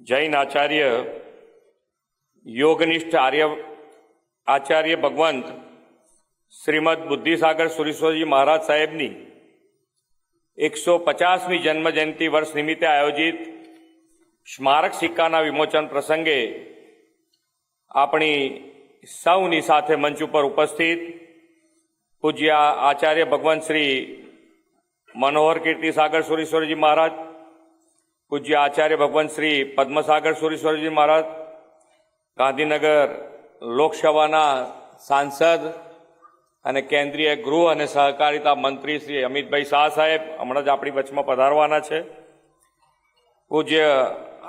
जैन आचार्य योगनिष्ठ आचार्य भगवंत श्रीमद बुद्धिसागर सुरेश्वरजी महाराज साहेबनी 150मी जन्म जयंती वर्ष निमित्ते आयोजित स्मारक सिक्काना विमोचन प्रसंगे अपनी सौनी साथे मंच पर उपस्थित पूज्य आचार्य भगवंत श्री मनोहर कीर्ति सागर सुरेश्वरजी महाराज, पूज्य आचार्य भगवंत श्री पद्मसागर सुरेश्वरजी महाराज, गांधीनगर लोकसभाना सांसद અને કેન્દ્રીય ગૃહ અને સહકારિતા મંત્રી શ્રી અમિતભાઈ શાહ સાહેબ હમણાં જ આપણી વચમાં પધારવાના છે. પૂજ્ય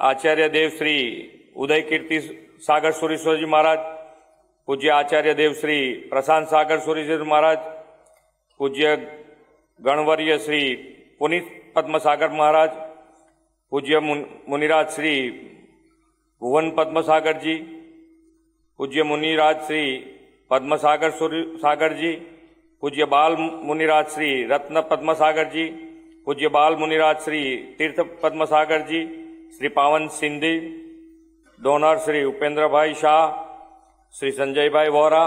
આચાર્ય દેવ શ્રી ઉદય કીર્તિ સાગર સુરેશ્વરજી મહારાજ, પૂજ્ય આચાર્ય દેવ શ્રી પ્રશાંત સાગર સુરેશ્વર મહારાજ, પૂજ્ય ગણવર્ય શ્રી પુનિત પદ્મસાગર મહારાજ, પૂજ્ય મુનિરાજ શ્રી ભુવન પદ્મસાગરજી, પૂજ્ય મુનિરાજ श्री पद्मसागर सागर जी, पूज्य बाल मुनिराज श्री रत्न पद्मसागर जी, पूज्य बाल मुनिराज श्री तीर्थ पद्मसागर जी, श्री पावन सिंधी, डोनर श्री उपेंद्र भाई शाह, श्री संजय भाई वोरा,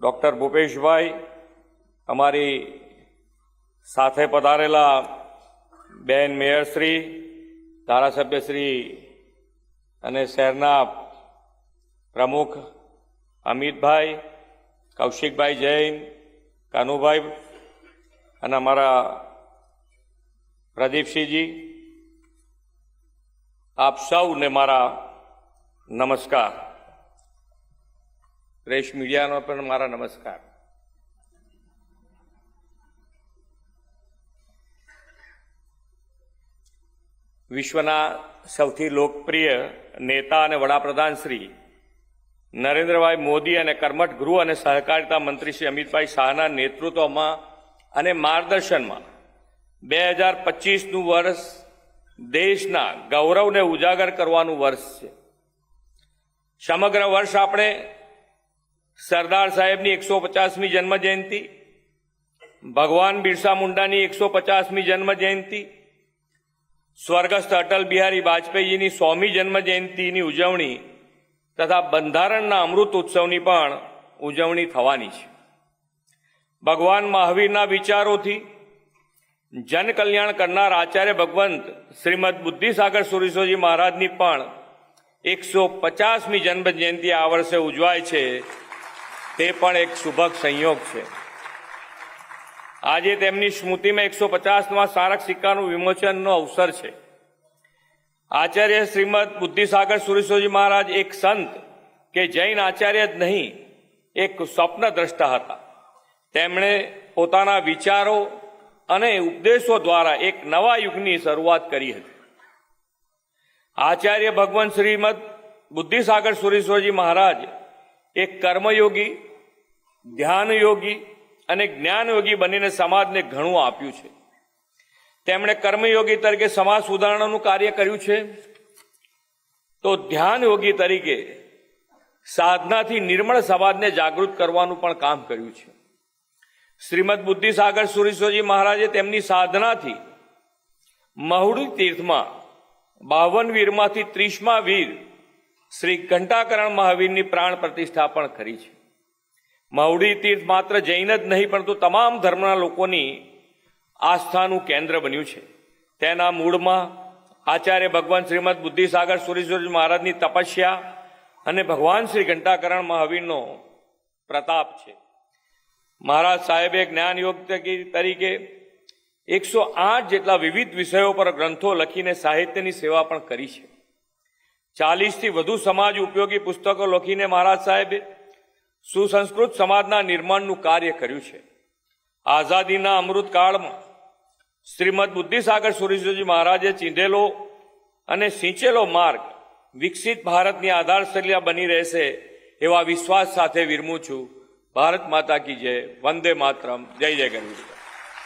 डॉक्टर भूपेश भाई, हमारी साथे पधारेला बेन मेयर श्री, धारासभ्य श्री અને શહેરના પ્રમુખ અમિતભાઈ, કૌશિકભાઈ જૈન, કાનુભાઈ અને અમારા પ્રદીપસિંહજી, આપ સૌને મારા નમસ્કાર. પ્રેસ મીડિયાનો પણ મારા નમસ્કાર. વિશ્વના સૌથી લોકપ્રિય નેતા અને વડાપ્રધાન શ્રી નરેન્દ્રભાઈ મોદી અને કર્મઠ ગૃહ અને સહકારિતા મંત્રી શ્રી અમિતભાઈ શાહના નેતૃત્વમાં અને માર્ગદર્શનમાં 2025નું વર્ષ દેશના ગૌરવને ઉજાગર કરવાનું વર્ષ છે. સમગ્ર વર્ષ આપણે સરદાર સાહેબની 150મી જન્મ જયંતિ, ભગવાન બિરસા મુંડાની 150મી જન્મ જયંતિ, સ્વર્ગસ્થ અટલ બિહારી વાજપેયીની 100મી જન્મ જયંતિની ઉજવણી તથા બંધારણના અમૃત ઉત્સવની પણ ઉજવણી થવાની છે. ભગવાન મહાવીરના વિચારોથી જનકલ્યાણ કરનાર આચાર્ય ભગવંત શ્રીમદ બુદ્ધિસાગર સુરેશ્વરજી મહારાજની પણ 150મી જન્મ જયંતિ આ વર્ષે ઉજવાય છે. તે પણ એક શુભક સંયોગ છે. આજે તેમની સ્મૃતિમાં 150મા સ્મારક સિક્કાનું વિમોચનનો અવસર છે. આચાર્ય શ્રીમદ બુદ્ધિસાગર સુરેશ્વરજી મહારાજ એક સંત કે જૈન આચાર્ય જ નહીં, એક સ્વપ્ન દ્રષ્ટા હતા. તેમણે પોતાના વિચારો અને ઉપદેશો દ્વારા એક નવા યુગની શરૂઆત કરી હતી. આચાર્ય ભગવાન શ્રીમદ બુદ્ધિસાગર સુરેશ્વરજી મહારાજ એક કર્મયોગી, ધ્યાનયોગી અને જ્ઞાનયોગી બનીને સમાજને ઘણું આપ્યું છે. તેમણે કર્મયોગી તરીકે સમાજ સુધારણાનું કાર્ય કર્યું છે, તો ધ્યાનયોગી તરીકે સાધનાથી નિર્મળ સમાજને જાગૃત કરવાનું પણ કામ કર્યું છે. શ્રીમદ બુદ્ધિસાગર સુરેશ્વરજી મહારાજે તેમની સાધનાથી મહુડી તીર્થમાં 52 વીરમાંથી 30મા વીર શ્રી ઘંટાકરણ મહાવીરની પ્રાણ પ્રતિષ્ઠા પણ કરી છે. મહુડી તીર્થ માત્ર જૈન જ નહીં પરંતુ તમામ ધર્મના લોકોની આસ્થાનું કેન્દ્ર બન્યું છે. તેના મૂળમાં આચાર્ય ભગવાન શ્રીમદ બુદ્ધિસાગર સુરેશ્વરજી મહારાજની તપસ્યા અને ભગવાન શ્રી ઘંટાકરણ મહાવીરનો પ્રતાપ છે. મહારાજ સાહેબે જ્ઞાન યોગ તરીકે 108 જેટલા વિવિધ વિષયો પર ગ્રંથો લખીને સાહિત્યની સેવા પણ કરી છે. 40થી વધુ સમાજ ઉપયોગી પુસ્તકો લખીને મહારાજ સાહેબે સુસંસ્કૃત સમાજના નિર્માણનું કાર્ય કર્યું છે. આઝાદીના અમૃતકાળમાં શ્રીમદ બુદ્ધિસાગર સુરેશ્વરજી મહારાજે ચીંધેલો અને સિંચેલો માર્ગ વિકસિત ભારતની આધારશિલા બની રહેશે એવા વિશ્વાસ સાથે વિરમું છું. ભારત માતા કી જય. વંદે માતરમ. જય જય ગણેશ.